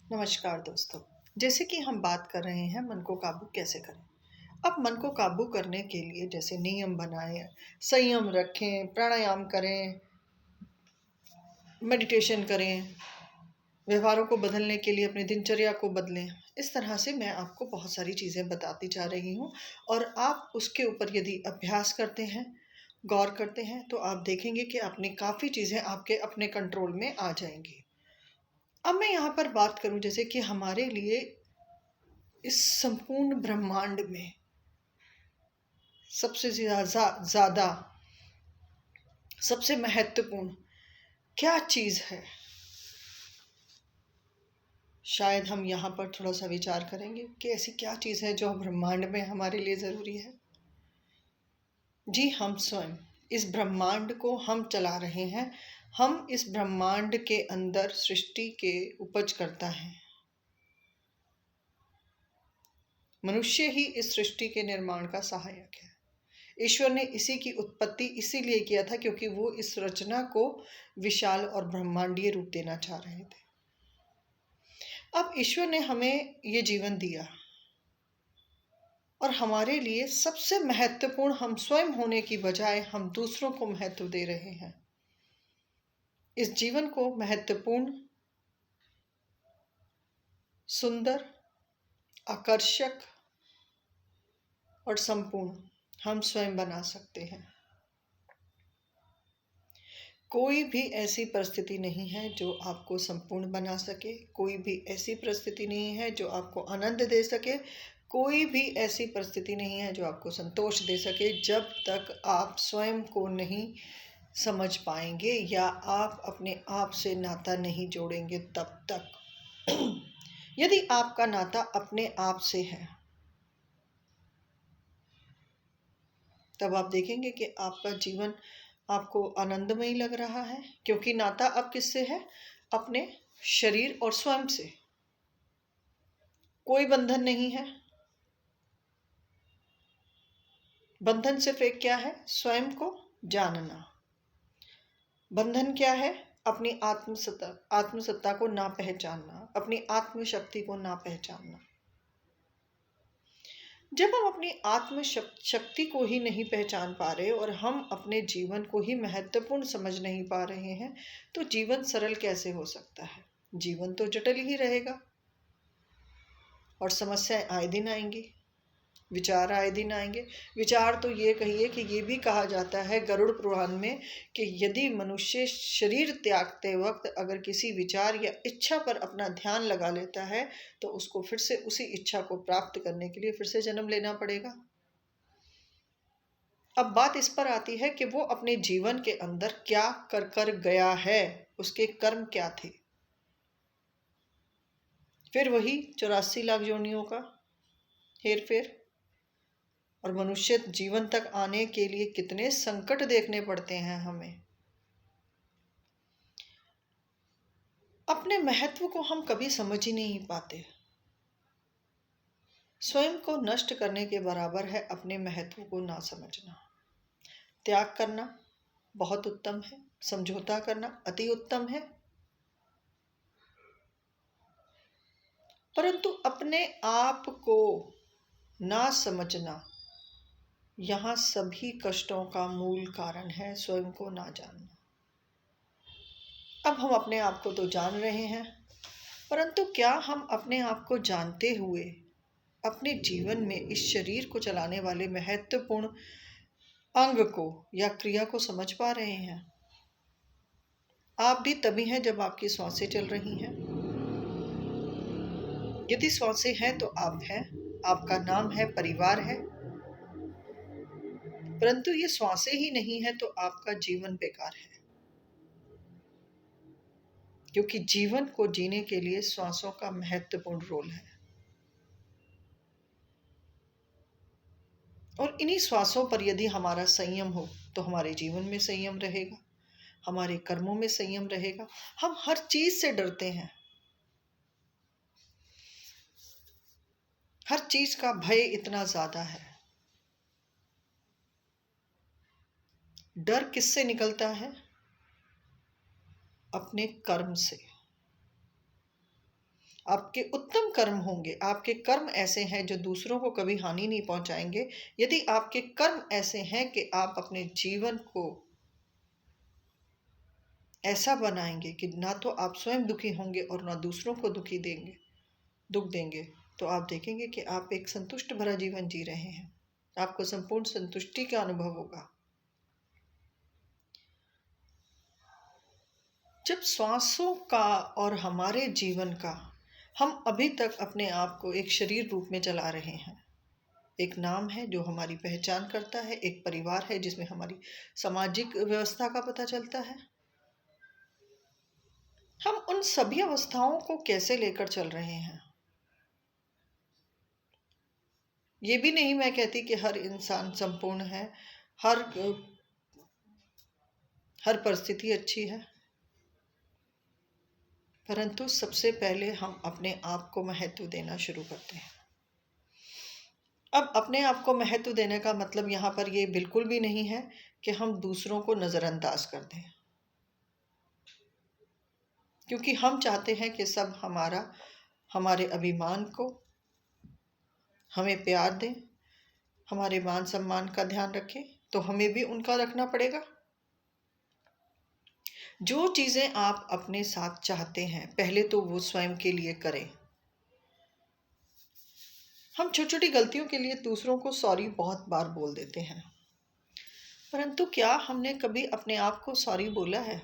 नमस्कार दोस्तों। जैसे कि हम बात कर रहे हैं मन को काबू कैसे करें। अब मन को काबू करने के लिए जैसे नियम बनाएं, संयम रखें, प्राणायाम करें, मेडिटेशन करें, व्यवहारों को बदलने के लिए अपनी दिनचर्या को बदलें। इस तरह से मैं आपको बहुत सारी चीज़ें बताती जा रही हूँ और आप उसके ऊपर यदि अभ्यास करते हैं, गौर करते हैं तो आप देखेंगे कि अपनी काफ़ी चीज़ें आपके अपने कंट्रोल में आ जाएंगी। अब मैं यहाँ पर बात करूँ जैसे कि हमारे लिए इस संपूर्ण ब्रह्मांड में सबसे ज़्यादा सबसे महत्वपूर्ण क्या चीज़ है। शायद हम यहाँ पर थोड़ा सा विचार करेंगे कि ऐसी क्या चीज़ है जो ब्रह्मांड में हमारे लिए ज़रूरी है। जी, हम स्वयं इस ब्रह्मांड को हम चला रहे हैं। हम इस ब्रह्मांड के अंदर सृष्टि के उपज करता है। मनुष्य ही इस सृष्टि के निर्माण का सहायक है। ईश्वर ने इसी की उत्पत्ति इसीलिए किया था क्योंकि वो इस रचना को विशाल और ब्रह्मांडीय रूप देना चाह रहे थे। अब ईश्वर ने हमें ये जीवन दिया और हमारे लिए सबसे महत्वपूर्ण हम स्वयं होने की बजाय हम दूसरों को महत्व दे रहे हैं। इस जीवन को महत्वपूर्ण, सुंदर, आकर्षक और संपूर्ण हम स्वयं बना सकते हैं। कोई भी ऐसी परिस्थिति नहीं है जो आपको संपूर्ण बना सके। कोई भी ऐसी परिस्थिति नहीं है जो आपको आनंद दे सके। कोई भी ऐसी परिस्थिति नहीं है जो आपको संतोष दे सके जब तक आप स्वयं को नहीं समझ पाएंगे या आप अपने आप से नाता नहीं जोड़ेंगे तब तक। यदि आपका नाता अपने आप से है तब आप देखेंगे कि आपका जीवन आपको आनंदमयी लग रहा है, क्योंकि नाता अब किससे है? अपने शरीर और स्वयं से। कोई बंधन नहीं है। बंधन सिर्फ एक क्या है? स्वयं को जानना। बंधन क्या है? अपनी आत्मसत्ता को ना पहचानना, अपनी आत्मशक्ति को ना पहचानना। जब हम अपनी आत्म शक्ति को ही नहीं पहचान पा रहे और हम अपने जीवन को ही महत्वपूर्ण समझ नहीं पा रहे हैं तो जीवन सरल कैसे हो सकता है? जीवन तो जटिल ही रहेगा और समस्याएं आए दिन आएंगी, विचार आए दिन आएंगे। विचार तो ये कहिए कि ये भी कहा जाता है गरुड़ पुराण में कि यदि मनुष्य शरीर त्यागते वक्त अगर किसी विचार या इच्छा पर अपना ध्यान लगा लेता है तो उसको फिर से उसी इच्छा को प्राप्त करने के लिए फिर से जन्म लेना पड़ेगा। अब बात इस पर आती है कि वो अपने जीवन के अंदर क्या कर कर गया है, उसके कर्म क्या थे। फिर वही 84 लाख योनियों का हेर फेर और मनुष्य जीवन तक आने के लिए कितने संकट देखने पड़ते हैं हमें। अपने महत्व को हम कभी समझ ही नहीं पाते। स्वयं को नष्ट करने के बराबर है अपने महत्व को ना समझना। त्याग करना बहुत उत्तम है, समझौता करना अति उत्तम है, परंतु अपने आप को ना समझना यहाँ सभी कष्टों का मूल कारण है। स्वयं को ना जानना। अब हम अपने आप को तो जान रहे हैं, परंतु क्या हम अपने आप को जानते हुए अपने जीवन में इस शरीर को चलाने वाले महत्वपूर्ण अंग को या क्रिया को समझ पा रहे हैं? आप भी तभी हैं जब आपकी सांसें चल रही हैं। यदि सांसें हैं तो आप हैं, आपका नाम है, परिवार है। परंतु ये सांसें ही नहीं है तो आपका जीवन बेकार है, क्योंकि जीवन को जीने के लिए श्वासों का महत्वपूर्ण रोल है। और इन्हीं श्वासों पर यदि हमारा संयम हो तो हमारे जीवन में संयम रहेगा, हमारे कर्मों में संयम रहेगा। हम हर चीज से डरते हैं, हर चीज का भय इतना ज्यादा है। डर किससे निकलता है? अपने कर्म से। आपके उत्तम कर्म होंगे, आपके कर्म ऐसे हैं जो दूसरों को कभी हानि नहीं पहुंचाएंगे, यदि आपके कर्म ऐसे हैं कि आप अपने जीवन को ऐसा बनाएंगे कि ना तो आप स्वयं दुखी होंगे और ना दूसरों को दुख देंगे, तो आप देखेंगे कि आप एक संतुष्ट भरा जीवन जी रहे हैं। आपको संपूर्ण संतुष्टि का अनुभव होगा। जब श्वासों का और हमारे जीवन का हम अभी तक अपने आप को एक शरीर रूप में चला रहे हैं, एक नाम है जो हमारी पहचान करता है, एक परिवार है जिसमें हमारी सामाजिक व्यवस्था का पता चलता है, हम उन सभी अवस्थाओं को कैसे लेकर चल रहे हैं। ये भी नहीं मैं कहती कि हर इंसान संपूर्ण है, हर हर परिस्थिति अच्छी है, परंतु सबसे पहले हम अपने आप को महत्व देना शुरू करते हैं। अब अपने आप को महत्व देने का मतलब यहाँ पर ये बिल्कुल भी नहीं है कि हम दूसरों को नज़रअंदाज कर दें, क्योंकि हम चाहते हैं कि सब हमारे अभिमान को हमें प्यार दें, हमारे मान सम्मान का ध्यान रखें, तो हमें भी उनका रखना पड़ेगा। जो चीज़ें आप अपने साथ चाहते हैं पहले तो वो स्वयं के लिए करें। हम छोटी छोटी गलतियों के लिए दूसरों को सॉरी बहुत बार बोल देते हैं, परंतु क्या हमने कभी अपने आप को सॉरी बोला है?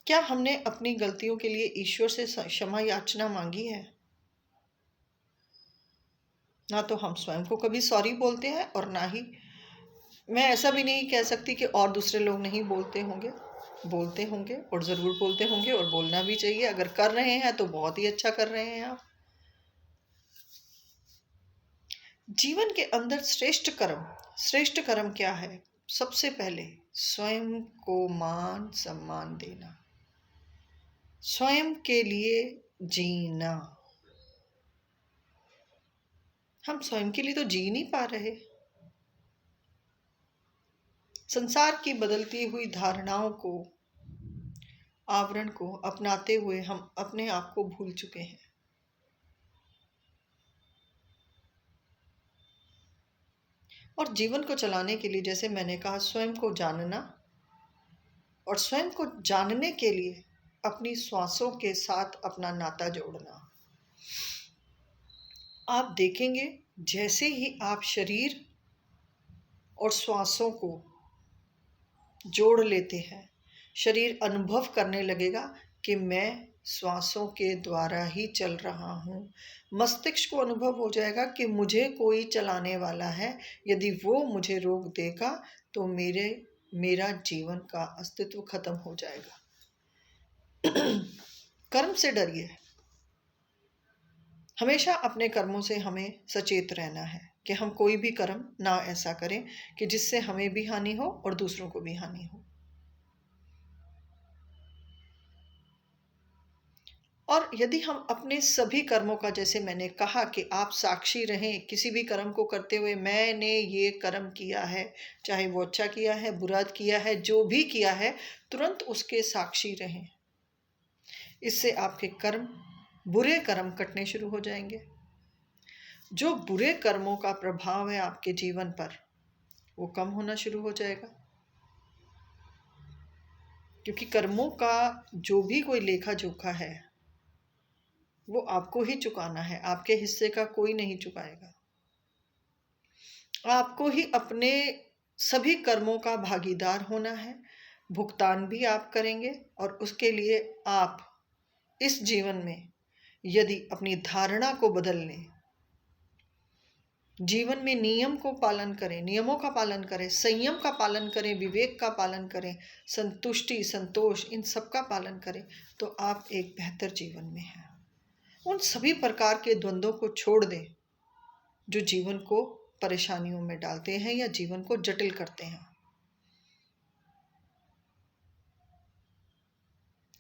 क्या हमने अपनी गलतियों के लिए ईश्वर से क्षमा याचना मांगी है? ना तो हम स्वयं को कभी सॉरी बोलते हैं, और ना ही मैं ऐसा भी नहीं कह सकती कि और दूसरे लोग नहीं बोलते होंगे, बोलते होंगे और ज़रूर बोलते होंगे, और बोलना भी चाहिए। अगर कर रहे हैं तो बहुत ही अच्छा कर रहे हैं आप। जीवन के अंदर श्रेष्ठ कर्म क्या है? सबसे पहले स्वयं को मान सम्मान देना, स्वयं के लिए जीना। हम स्वयं के लिए तो जी नहीं पा रहे। संसार की बदलती हुई धारणाओं को, आवरण को अपनाते हुए हम अपने आप को भूल चुके हैं। और जीवन को चलाने के लिए, जैसे मैंने कहा, स्वयं को जानना, और स्वयं को जानने के लिए अपनी श्वासों के साथ अपना नाता जोड़ना। आप देखेंगे जैसे ही आप शरीर और श्वासों को जोड़ लेते हैं, शरीर अनुभव करने लगेगा कि मैं श्वासों के द्वारा ही चल रहा हूँ। मस्तिष्क को अनुभव हो जाएगा कि मुझे कोई चलाने वाला है, यदि वो मुझे रोक देगा तो मेरा जीवन का अस्तित्व खत्म हो जाएगा। कर्म से डरिए। हमेशा अपने कर्मों से हमें सचेत रहना है कि हम कोई भी कर्म ना ऐसा करें कि जिससे हमें भी हानि हो और दूसरों को भी हानि हो। और यदि हम अपने सभी कर्मों का, जैसे मैंने कहा कि आप साक्षी रहें किसी भी कर्म को करते हुए, मैंने ये कर्म किया है, चाहे वो अच्छा किया है, बुरा किया है, जो भी किया है, तुरंत उसके साक्षी रहें। इससे आपके बुरे कर्म कटने शुरू हो जाएंगे। जो बुरे कर्मों का प्रभाव है आपके जीवन पर, वो कम होना शुरू हो जाएगा, क्योंकि कर्मों का जो भी कोई लेखा जोखा है वो आपको ही चुकाना है, आपके हिस्से का कोई नहीं चुकाएगा। आपको ही अपने सभी कर्मों का भागीदार होना है, भुगतान भी आप करेंगे। और उसके लिए आप इस जीवन में यदि अपनी धारणा को बदल लें, जीवन में नियमों का पालन करें, संयम का पालन करें, विवेक का पालन करें, संतुष्टि, संतोष, इन सब का पालन करें, तो आप एक बेहतर जीवन में हैं। उन सभी प्रकार के द्वंद्वों को छोड़ दें जो जीवन को परेशानियों में डालते हैं या जीवन को जटिल करते हैं।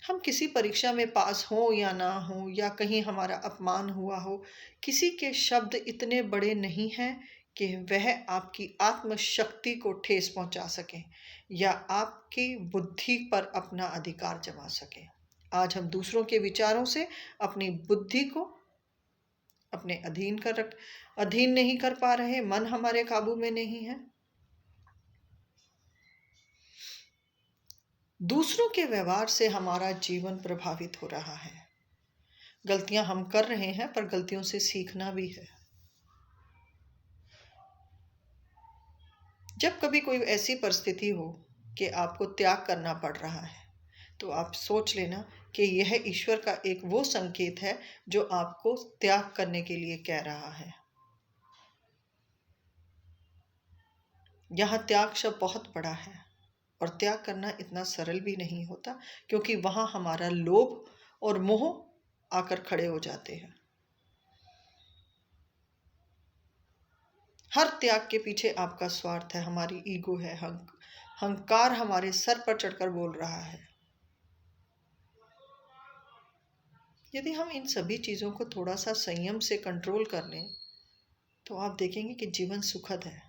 हम किसी परीक्षा में पास हो या ना हो, या कहीं हमारा अपमान हुआ हो, किसी के शब्द इतने बड़े नहीं हैं कि वह आपकी आत्मशक्ति को ठेस पहुंचा सके या आपकी बुद्धि पर अपना अधिकार जमा सके। आज हम दूसरों के विचारों से अपनी बुद्धि को अपने अधीन नहीं कर पा रहे, मन हमारे काबू में नहीं है। दूसरों के व्यवहार से हमारा जीवन प्रभावित हो रहा है। गलतियां हम कर रहे हैं, पर गलतियों से सीखना भी है। जब कभी कोई ऐसी परिस्थिति हो कि आपको त्याग करना पड़ रहा है, तो आप सोच लेना कि यह ईश्वर का एक वो संकेत है जो आपको त्याग करने के लिए कह रहा है। यहाँ त्याग शब्द बहुत बड़ा है, और त्याग करना इतना सरल भी नहीं होता, क्योंकि वहां हमारा लोभ और मोह आकर खड़े हो जाते हैं। हर त्याग के पीछे आपका स्वार्थ है, हमारी ईगो है, हंकार हमारे सर पर चढ़कर बोल रहा है। यदि हम इन सभी चीजों को थोड़ा सा संयम से कंट्रोल कर लें, तो आप देखेंगे कि जीवन सुखद है।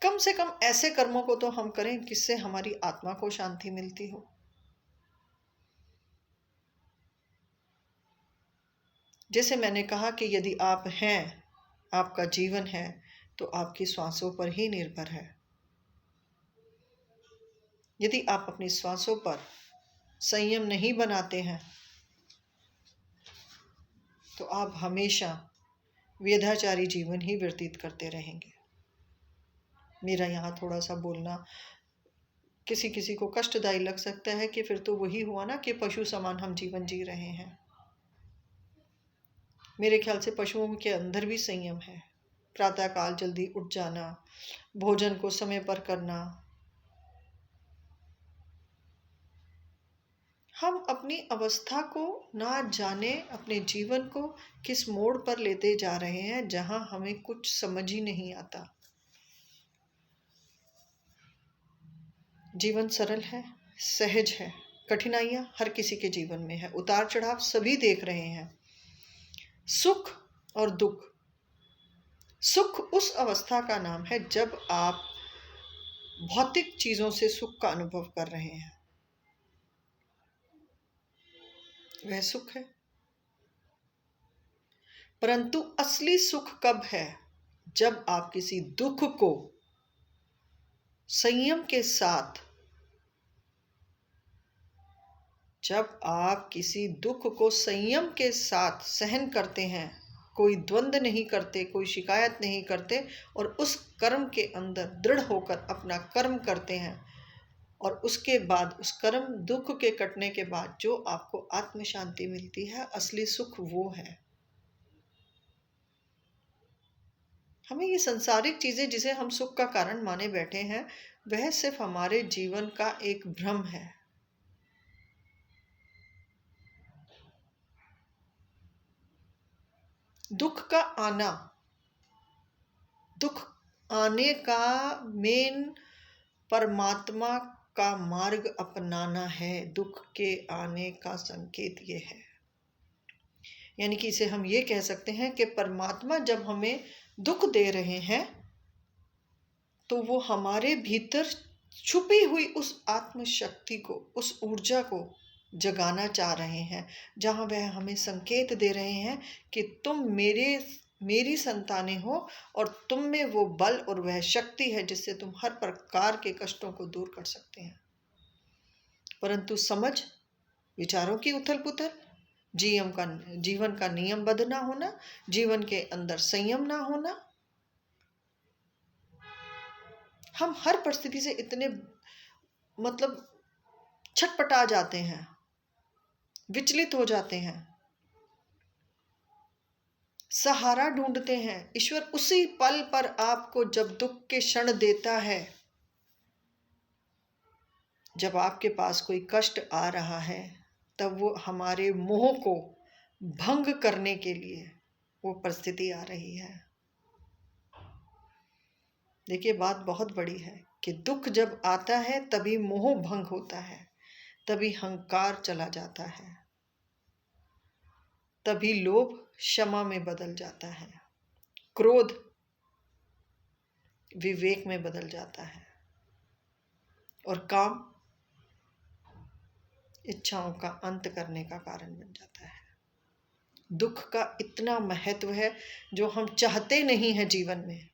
कम से कम ऐसे कर्मों को तो हम करें जिससे हमारी आत्मा को शांति मिलती हो। जैसे मैंने कहा कि यदि आप हैं, आपका जीवन है, तो आपकी श्वासों पर ही निर्भर है। यदि आप अपनी श्वासों पर संयम नहीं बनाते हैं, तो आप हमेशा व्यभिचारी जीवन ही व्यतीत करते रहेंगे। मेरा यहाँ थोड़ा सा बोलना किसी किसी को कष्टदायी लग सकता है कि फिर तो वही हुआ ना कि पशु समान हम जीवन जी रहे हैं। मेरे ख्याल से पशुओं के अंदर भी संयम है। प्रातःकाल जल्दी उठ जाना, भोजन को समय पर करना। हम अपनी अवस्था को ना जाने अपने जीवन को किस मोड़ पर लेते जा रहे हैं, जहां हमें कुछ समझ ही नहीं आता। जीवन सरल है, सहज है। कठिनाइयां हर किसी के जीवन में है, उतार चढ़ाव सभी देख रहे हैं। सुख और दुख। सुख उस अवस्था का नाम है जब आप भौतिक चीजों से सुख का अनुभव कर रहे हैं, वह सुख है। परंतु असली सुख कब है? जब आप किसी दुख को संयम के साथ, जब आप किसी दुख को संयम के साथ सहन करते हैं, कोई द्वंद्व नहीं करते, कोई शिकायत नहीं करते, और उस कर्म के अंदर दृढ़ होकर अपना कर्म करते हैं, और उसके बाद उस कर्म दुख के कटने के बाद जो आपको आत्म शांति मिलती है, असली सुख वो है। हमें ये संसारिक चीजें जिसे हम सुख का कारण माने बैठे हैं, वह सिर्फ हमारे जीवन का एक भ्रम है। दुख आने का मेन परमात्मा का मार्ग अपनाना है। दुख के आने का संकेत ये है, यानी कि इसे हम ये कह सकते हैं कि परमात्मा जब हमें दुख दे रहे हैं, तो वो हमारे भीतर छुपी हुई उस आत्म शक्ति को, उस ऊर्जा को जगाना चाह रहे हैं, जहां वह हमें संकेत दे रहे हैं कि तुम मेरी संतानें हो, और तुम में वो बल और वह शक्ति है जिससे तुम हर प्रकार के कष्टों को दूर कर सकते हैं। परंतु समझ, विचारों की उथल पुथल, जीवन का नियमबद्ध ना होना, जीवन के अंदर संयम ना होना। हम हर परिस्थिति से इतने छटपटा जाते हैं, विचलित हो जाते हैं, सहारा ढूंढते हैं। ईश्वर उसी पल पर आपको जब दुख के क्षण देता है, जब आपके पास कोई कष्ट आ रहा है, तब वो हमारे मोह को भंग करने के लिए वो परिस्थिति आ रही है। देखिए, बात बहुत बड़ी है कि दुख जब आता है तभी मोह भंग होता है, तभी हंकार चला जाता है, तभी लोभ क्षमा में बदल जाता है, क्रोध विवेक में बदल जाता है, और काम इच्छाओं का अंत करने का कारण बन जाता है। दुख का इतना महत्व है जो हम चाहते नहीं हैं जीवन में।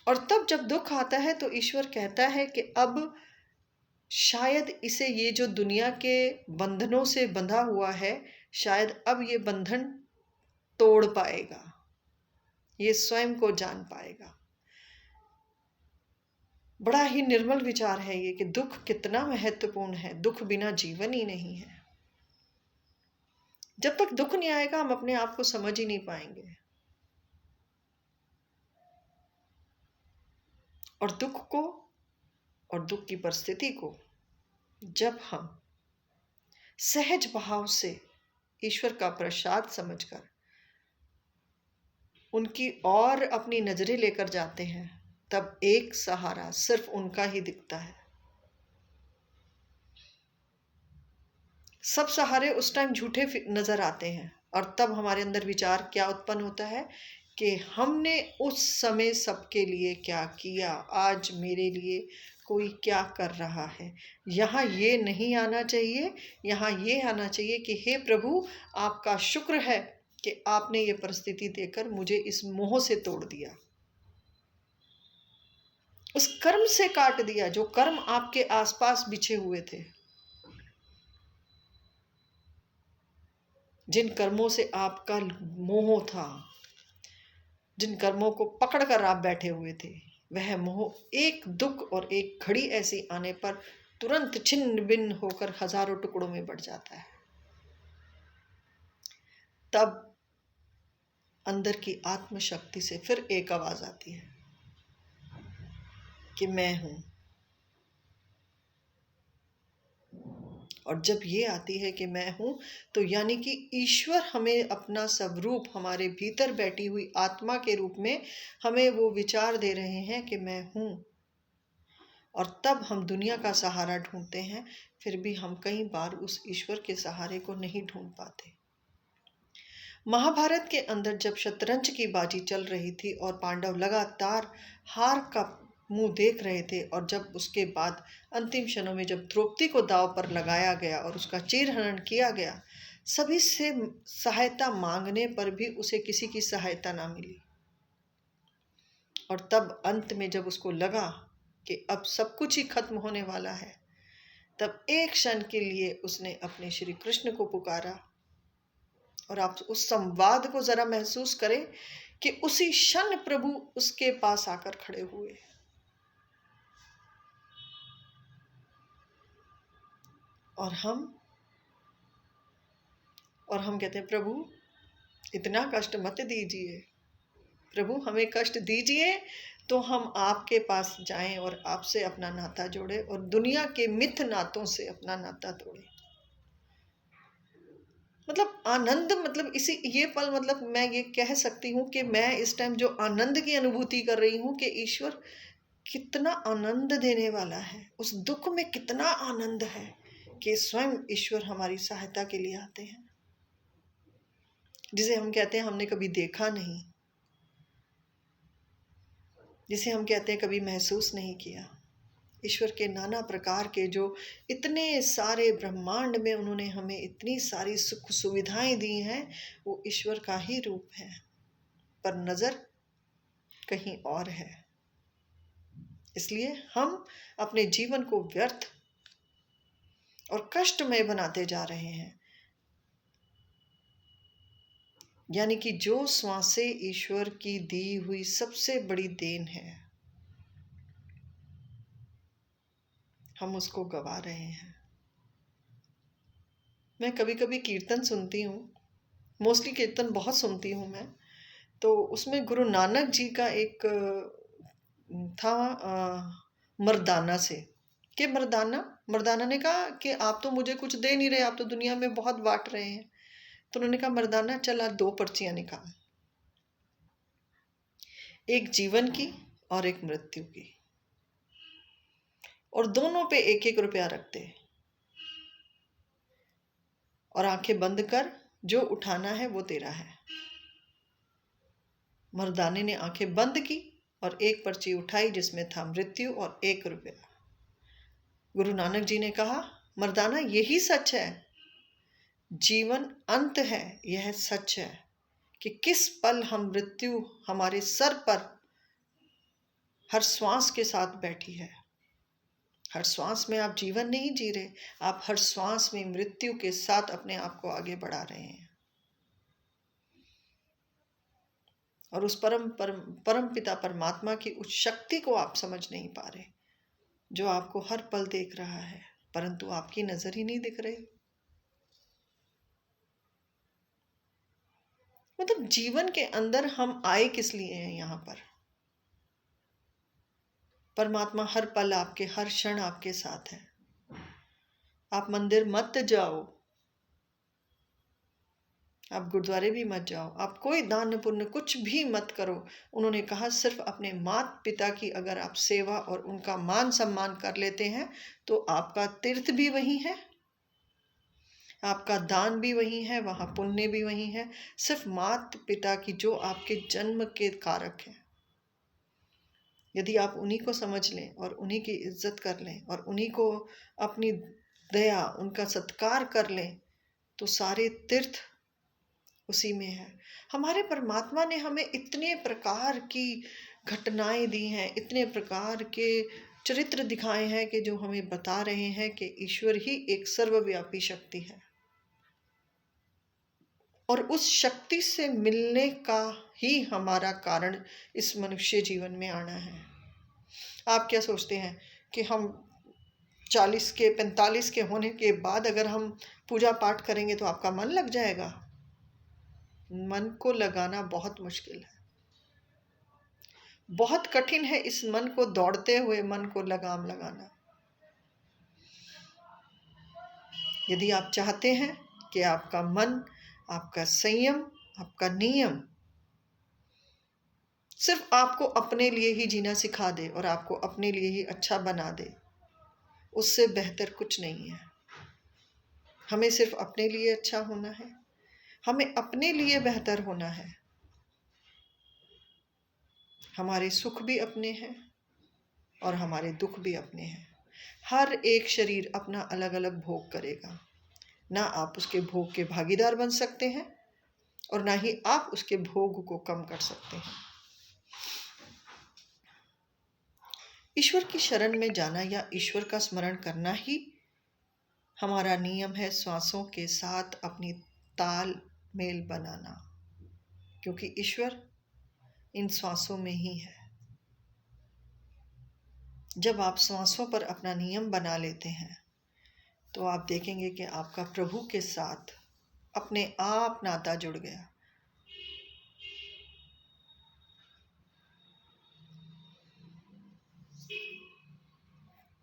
और तब जब दुख आता है तो ईश्वर कहता है कि अब शायद इसे, ये जो दुनिया के बंधनों से बंधा हुआ है, शायद अब ये बंधन तोड़ पाएगा, ये स्वयं को जान पाएगा। बड़ा ही निर्मल विचार है ये कि दुख कितना महत्वपूर्ण है। दुख बिना जीवन ही नहीं है। जब तक दुख नहीं आएगा हम अपने आप को समझ ही नहीं पाएंगे। और दुख को और दुख की परिस्थिति को जब हम सहज भाव से ईश्वर का प्रसाद समझकर उनकी ओर अपनी नजरें लेकर जाते हैं, तब एक सहारा सिर्फ उनका ही दिखता है। सब सहारे उस टाइम झूठे नजर आते हैं। और तब हमारे अंदर विचार क्या उत्पन्न होता है कि हमने उस समय सबके लिए क्या किया, आज मेरे लिए कोई क्या कर रहा है। यहाँ ये नहीं आना चाहिए, यहाँ ये आना चाहिए कि हे प्रभु, आपका शुक्र है कि आपने ये परिस्थिति देकर मुझे इस मोह से तोड़ दिया, उस कर्म से काट दिया जो कर्म आपके आसपास बिछे हुए थे, जिन कर्मों से आपका मोह था, जिन कर्मों को पकड़कर आप बैठे हुए थे, वह मोह एक दुख और एक घड़ी ऐसी आने पर तुरंत छिन्न भिन्न होकर हजारों टुकड़ों में बढ़ जाता है। तब अंदर की आत्मशक्ति से फिर एक आवाज आती है कि मैं हूं। और जब ये आती है कि मैं हूं, तो यानी कि ईश्वर हमें अपना स्वरूप, हमारे भीतर बैठी हुई आत्मा के रूप में हमें वो विचार दे रहे हैं कि मैं हूं। और तब हम दुनिया का सहारा ढूंढते हैं, फिर भी हम कई बार उस ईश्वर के सहारे को नहीं ढूंढ पाते। महाभारत के अंदर जब शतरंज की बाजी चल रही थी और पांडव लगातार हार का मुंह देख रहे थे, और जब उसके बाद अंतिम क्षणों में जब द्रौपदी को दांव पर लगाया गया और उसका चीरहरण किया गया, सभी से सहायता मांगने पर भी उसे किसी की सहायता ना मिली। और तब अंत में जब उसको लगा कि अब सब कुछ ही खत्म होने वाला है, तब एक क्षण के लिए उसने अपने श्री कृष्ण को पुकारा। और आप उस संवाद को जरा महसूस करें कि उसी क्षण प्रभु उसके पास आकर खड़े हुए। और हम कहते हैं, प्रभु इतना कष्ट मत दीजिए, प्रभु हमें कष्ट दीजिए तो हम आपके पास जाएं और आपसे अपना नाता जोड़े और दुनिया के मिथ नातों से अपना नाता तोड़े। मतलब आनंद, मतलब इसी ये पल, मतलब मैं ये कह सकती हूँ कि मैं इस टाइम जो आनंद की अनुभूति कर रही हूँ कि ईश्वर कितना आनंद देने वाला है, उस दुख में कितना आनंद है कि स्वयं ईश्वर हमारी सहायता के लिए आते हैं, जिसे हम कहते हैं हमने कभी देखा नहीं, जिसे हम कहते हैं कभी महसूस नहीं किया। ईश्वर के नाना प्रकार के जो इतने सारे ब्रह्मांड में उन्होंने हमें इतनी सारी सुख सुविधाएं दी हैं, वो ईश्वर का ही रूप है, पर नजर कहीं और है। इसलिए हम अपने जीवन को व्यर्थ और कष्टमय बनाते जा रहे हैं। यानी कि जो श्वासें ईश्वर की दी हुई सबसे बड़ी देन है, हम उसको गवा रहे हैं। मैं कभी कभी कीर्तन सुनती हूँ, मोस्टली कीर्तन बहुत सुनती हूँ मैं, तो उसमें गुरु नानक जी का एक था मर्दाना से, कि मर्दाना ने कहा कि आप तो मुझे कुछ दे नहीं रहे, आप तो दुनिया में बहुत बांट रहे हैं। तो उन्होंने कहा, मर्दाना चल आज 2 पर्चियां निकाल, एक जीवन की और एक मृत्यु की, और दोनों पे 1-1 रुपया रखते, और आंखें बंद कर, जो उठाना है वो तेरा है। मर्दाने ने आंखें बंद की और एक पर्ची उठाई जिसमें था मृत्यु और 1 रुपया। गुरु नानक जी ने कहा, मर्दाना यही सच है, जीवन अंत है, यह सच है कि किस पल हम मृत्यु हमारे सर पर हर श्वास के साथ बैठी है। हर श्वास में आप जीवन नहीं जी रहे, आप हर श्वास में मृत्यु के साथ अपने आप को आगे बढ़ा रहे हैं। और उस परम पिता परमात्मा की उस शक्ति को आप समझ नहीं पा रहे, जो आपको हर पल देख रहा है, परंतु आपकी नजर ही नहीं दिख रही। मतलब जीवन के अंदर हम आए किस लिए हैं यहाँ पर? परमात्मा हर पल आपके, हर क्षण आपके साथ है। आप मंदिर मत जाओ, आप गुरुद्वारे भी मत जाओ, आप कोई दान पुण्य कुछ भी मत करो। उन्होंने कहा सिर्फ अपने माता पिता की अगर आप सेवा और उनका मान सम्मान कर लेते हैं तो आपका तीर्थ भी वही है, आपका दान भी वही है, वहाँ पुण्य भी वही है। सिर्फ माता पिता की जो आपके जन्म के कारक हैं, यदि आप उन्हीं को समझ लें और उन्हीं की इज्जत कर लें और उन्हीं को अपनी दया, उनका सत्कार कर लें, तो सारे तीर्थ उसी में है। हमारे परमात्मा ने हमें इतने प्रकार की घटनाएं दी हैं, इतने प्रकार के चरित्र दिखाए हैं कि जो हमें बता रहे हैं कि ईश्वर ही एक सर्वव्यापी शक्ति है और उस शक्ति से मिलने का ही हमारा कारण इस मनुष्य जीवन में आना है। आप क्या सोचते हैं कि हम 40 के 45 के होने के बाद अगर हम पूजा पाठ करेंगे तो आपका मन लग जाएगा? मन को लगाना बहुत मुश्किल है, बहुत कठिन है इस मन को, दौड़ते हुए मन को लगाम लगाना। यदि आप चाहते हैं कि आपका मन, आपका संयम, आपका नियम सिर्फ आपको अपने लिए ही जीना सिखा दे और आपको अपने लिए ही अच्छा बना दे, उससे बेहतर कुछ नहीं है। हमें सिर्फ अपने लिए अच्छा होना है, हमें अपने लिए बेहतर होना है। हमारे सुख भी अपने हैं और हमारे दुख भी अपने हैं। हर एक शरीर अपना अलग अलग भोग करेगा, ना आप उसके भोग के भागीदार बन सकते हैं और ना ही आप उसके भोग को कम कर सकते हैं। ईश्वर की शरण में जाना या ईश्वर का स्मरण करना ही हमारा नियम है, श्वासों के साथ अपनी तालमेल बनाना, क्योंकि ईश्वर इन श्वासों में ही है। जब आप श्वासों पर अपना नियम बना लेते हैं तो आप देखेंगे कि आपका प्रभु के साथ अपने आप नाता जुड़ गया।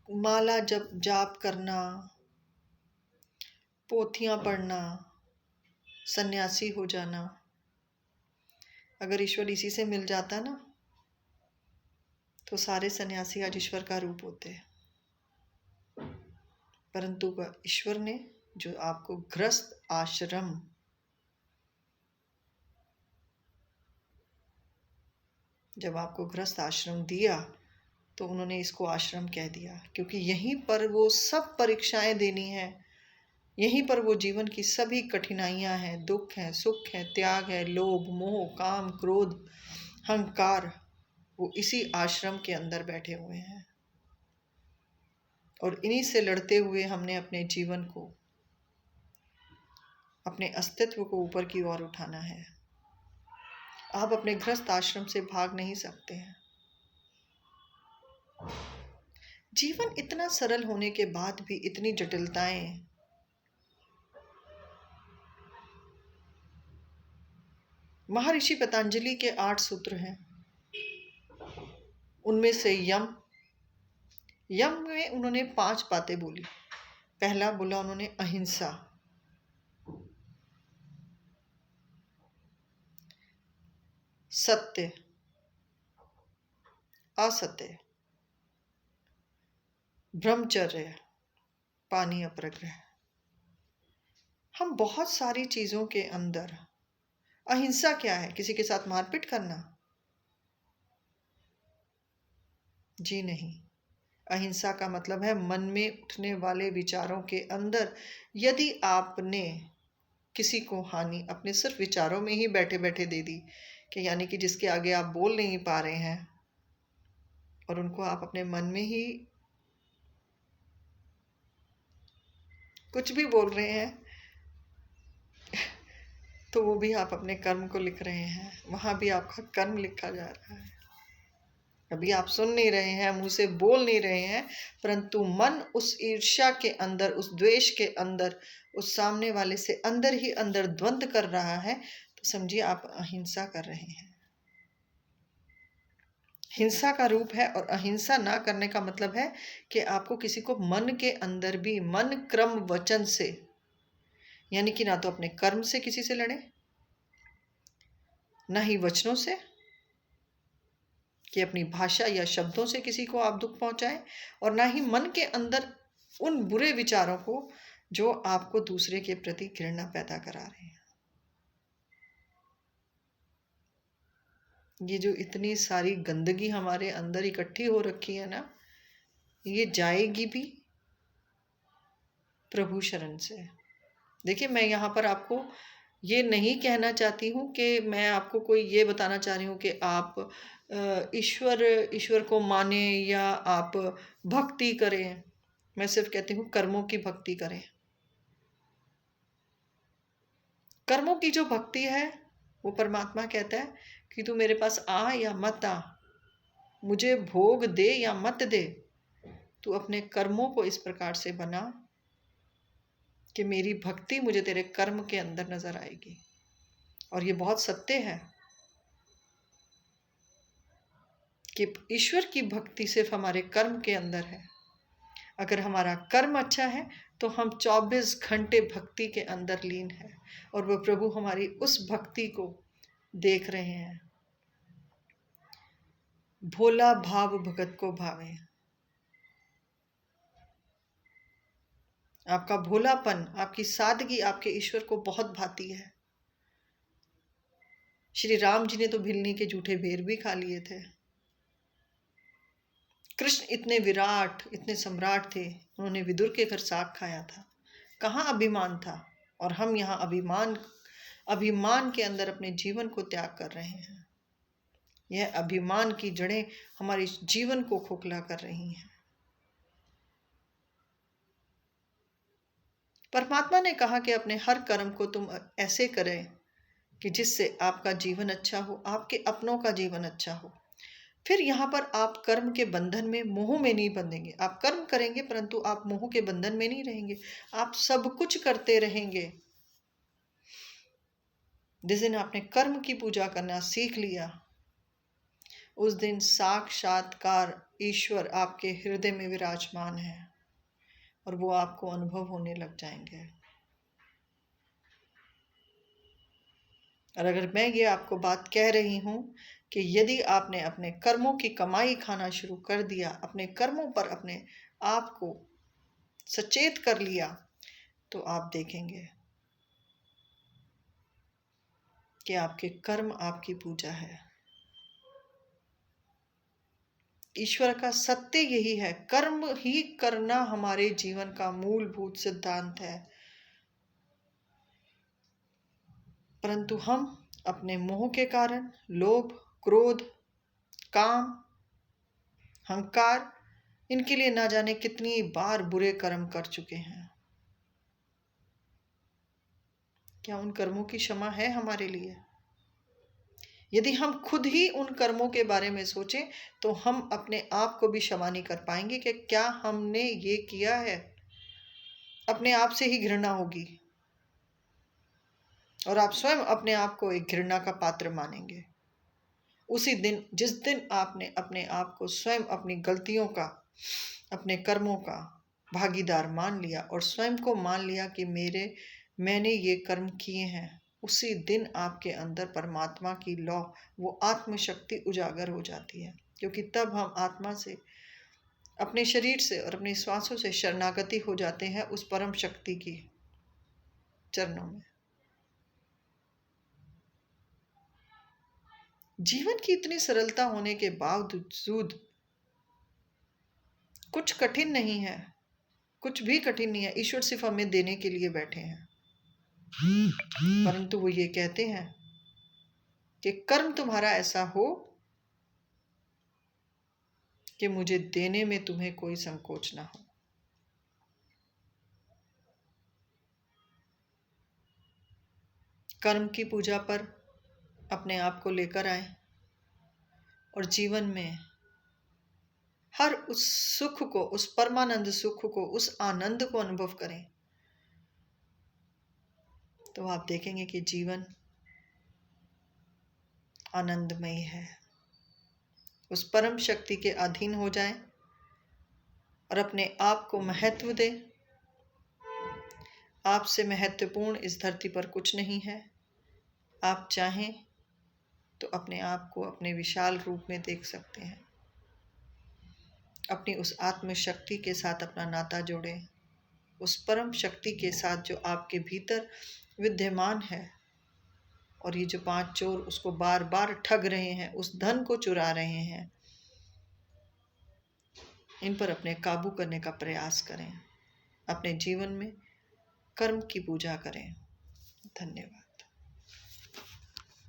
माला जब जाप करना, पोथियां पढ़ना, सन्यासी हो जाना, अगर ईश्वर इसी से मिल जाता ना तो सारे सन्यासी आज ईश्वर का रूप होते हैं। परंतु ईश्वर ने जो आपको गृहस्थ आश्रम, जब आपको गृहस्थ आश्रम दिया तो उन्होंने इसको आश्रम कह दिया, क्योंकि यहीं पर वो सब परीक्षाएं देनी है, यहीं पर वो जीवन की सभी कठिनाइयां हैं, दुख हैं, सुख है, त्याग है, लोभ, मोह, काम, क्रोध, अहंकार, वो इसी आश्रम के अंदर बैठे हुए हैं। और इन्हीं से लड़ते हुए हमने अपने जीवन को, अपने अस्तित्व को ऊपर की ओर उठाना है। आप अपने गृहस्थ आश्रम से भाग नहीं सकते हैं। जीवन इतना सरल होने के बाद भी इतनी जटिलताएं। महर्षि पतंजलि के 8 सूत्र हैं, उनमें से यम में उन्होंने 5 बातें बोली। पहला बोला उन्होंने अहिंसा, सत्य, असत्य, ब्रह्मचर्य, पानी अपरिग्रह। हम बहुत सारी चीजों के अंदर, अहिंसा क्या है? किसी के साथ मारपीट करना? जी नहीं। अहिंसा का मतलब है मन में उठने वाले विचारों के अंदर यदि आपने किसी को हानि अपने सिर्फ विचारों में ही बैठे बैठे दे दी, कि यानी कि जिसके आगे आप बोल नहीं पा रहे हैं और उनको आप अपने मन में ही कुछ भी बोल रहे हैं, तो वो भी आप अपने कर्म को लिख रहे हैं, वहां भी आपका कर्म लिखा जा रहा है। अभी आप सुन नहीं रहे हैं, मुंह से बोल नहीं रहे हैं, परंतु मन उस ईर्ष्या के अंदर, उस द्वेष के अंदर, उस सामने वाले से अंदर ही अंदर द्वंद्व कर रहा है, तो समझिए आप अहिंसा कर रहे हैं। हिंसा का रूप है। और अहिंसा ना करने का मतलब है कि आपको किसी को मन के अंदर भी मन क्रम वचन से, यानी कि ना तो अपने कर्म से किसी से लड़े, ना ही वचनों से कि अपनी भाषा या शब्दों से किसी को आप दुख पहुंचाएं, और ना ही मन के अंदर उन बुरे विचारों को जो आपको दूसरे के प्रति घृणा पैदा करा रहे हैं। ये जो इतनी सारी गंदगी हमारे अंदर इकट्ठी हो रखी है ना, ये जाएगी भी प्रभु शरण से। देखिए, मैं यहाँ पर आपको ये नहीं कहना चाहती हूँ कि मैं आपको कोई ये बताना चाह रही हूँ कि आप ईश्वर को माने या आप भक्ति करें। मैं सिर्फ कहती हूँ कर्मों की भक्ति करें। कर्मों की जो भक्ति है वो परमात्मा कहता है कि तू मेरे पास आ या मत आ, मुझे भोग दे या मत दे, तू अपने कर्मों को इस प्रकार से बना कि मेरी भक्ति मुझे तेरे कर्म के अंदर नजर आएगी। और ये बहुत सत्य है कि ईश्वर की भक्ति सिर्फ हमारे कर्म के अंदर है। अगर हमारा कर्म अच्छा है तो हम 24 घंटे भक्ति के अंदर लीन है, और वह प्रभु हमारी उस भक्ति को देख रहे हैं। भोला भाव भगत को भावे। आपका भोलापन, आपकी सादगी आपके ईश्वर को बहुत भाती है। श्री राम जी ने तो भिलनी के जूठे बेर भी खा लिए थे। कृष्ण इतने विराट, इतने सम्राट थे, उन्होंने विदुर के घर साग खाया था। कहाँ अभिमान था? और हम यहाँ अभिमान के अंदर अपने जीवन को त्याग कर रहे हैं। यह अभिमान की जड़ें हमारे जीवन को खोखला कर रही हैं। परमात्मा ने कहा कि अपने हर कर्म को तुम ऐसे करें कि जिससे आपका जीवन अच्छा हो, आपके अपनों का जीवन अच्छा हो। फिर यहाँ पर आप कर्म के बंधन में, मोह में नहीं बंधेंगे। आप कर्म करेंगे परंतु आप मोह के बंधन में नहीं रहेंगे। आप सब कुछ करते रहेंगे। जिस दिन आपने कर्म की पूजा करना सीख लिया, उस दिन साक्षात्कार ईश्वर आपके हृदय में विराजमान है और वो आपको अनुभव होने लग जाएंगे। और अगर मैं ये आपको बात कह रही हूँ कि यदि आपने अपने कर्मों की कमाई खाना शुरू कर दिया, अपने कर्मों पर अपने आप को सचेत कर लिया, तो आप देखेंगे कि आपके कर्म आपकी पूजा है। ईश्वर का सत्य यही है, कर्म ही करना हमारे जीवन का मूलभूत सिद्धांत है। परंतु हम अपने मोह के कारण, लोभ, क्रोध, काम, अहंकार, इनके लिए ना जाने कितनी बार बुरे कर्म कर चुके हैं। क्या उन कर्मों की क्षमा है हमारे लिए? यदि हम खुद ही उन कर्मों के बारे में सोचें तो हम अपने आप को भी क्षमा नहीं कर पाएंगे कि क्या हमने ये किया है। अपने आप से ही घृणा होगी और आप स्वयं अपने आप को एक घृणा का पात्र मानेंगे। उसी दिन, जिस दिन आपने अपने आप को स्वयं अपनी गलतियों का, अपने कर्मों का भागीदार मान लिया और स्वयं को मान लिया कि मैंने ये कर्म किए हैं, उसी दिन आपके अंदर परमात्मा की लौ, वो आत्मशक्ति उजागर हो जाती है। क्योंकि तब हम आत्मा से, अपने शरीर से और अपने श्वासों से शरणागति हो जाते हैं उस परम शक्ति की चरणों में। जीवन की इतनी सरलता होने के बावजूद कुछ कठिन नहीं है, कुछ भी कठिन नहीं है। ईश्वर सिर्फ हमें देने के लिए बैठे हैं। परंतु वो ये कहते हैं कि कर्म तुम्हारा ऐसा हो कि मुझे देने में तुम्हें कोई संकोच ना हो। कर्म की पूजा पर अपने आप को लेकर आए और जीवन में हर उस सुख को, उस परमानंद सुख को, उस आनंद को अनुभव करें, तो आप देखेंगे कि जीवन आनंदमय है। उस परम शक्ति के अधीन हो जाएं और अपने आप को महत्व दें। आपसे महत्वपूर्ण इस धरती पर कुछ नहीं है। आप चाहें तो अपने आप को अपने विशाल रूप में देख सकते हैं। अपनी उस आत्म शक्ति के साथ अपना नाता जोड़ें, उस परम शक्ति के साथ जो आपके भीतर विद्यमान है। और ये जो 5 चोर उसको बार बार ठग रहे हैं, उस धन को चुरा रहे हैं, इन पर अपने काबू करने का प्रयास करें। अपने जीवन में कर्म की पूजा करें। धन्यवाद।